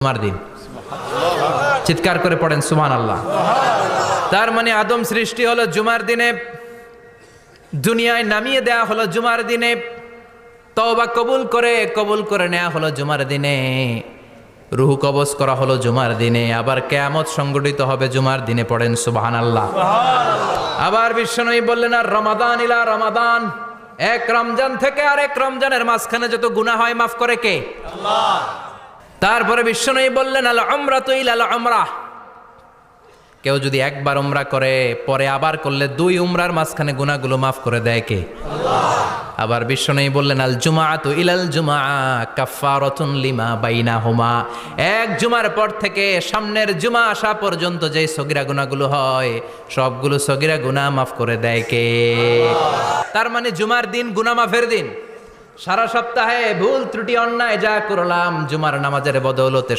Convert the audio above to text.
জুমার দিন। চিৎকার করে পড়েন সুবহানাল্লাহ। তার মানে আদম সৃষ্টি হলো জুমার দিনে, দুনিয়ায় নামিয়ে দেয়া হলো জুমার দিনে, তওবা কবুল করে নেওয়া হলো জুমার দিনে, রূহ কবজ করা হলো জুমার দিনে, আবার কিয়ামত সংগঠিত হবে জুমার দিনে। পড়েন সুবহানাল্লাহ। আবার বিশ্বনবী বললেন, আর রমাদান ইলা রমাদান, এক রমজান থেকে আরেক রমজানের মাঝখানে যত গুনাহ হয় মাফ করে কে? আল্লাহ। তারপরে বিশ্বনবী বললেন, আল উমরাতু ইলাল উমরাহ, কেউ যদি একবার উমরা করে পরে আবার করলে দুই উমরার মাঝখানে গুনাহগুলো মাফ করে দেয় কে? আল্লাহ। আবার বিশ্বনবী বললেন, আল জুমআতু ইলাল জুমআ কাফফারাতুন লিমা বাইনাহুমা, এক জুমার পর থেকে সামনের জুমা আসা পর্যন্ত যে সগীরা গুনাহগুলো হয় সবগুলো সগীরা গুনাহ মাফ করে দেয় কে? তার মানে জুমার দিন গুনাহ মাফের দিন। সারা সপ্তাহে ভুল ত্রুটি অন্যায় যা করলাম জুমার নামাজের বদৌলতে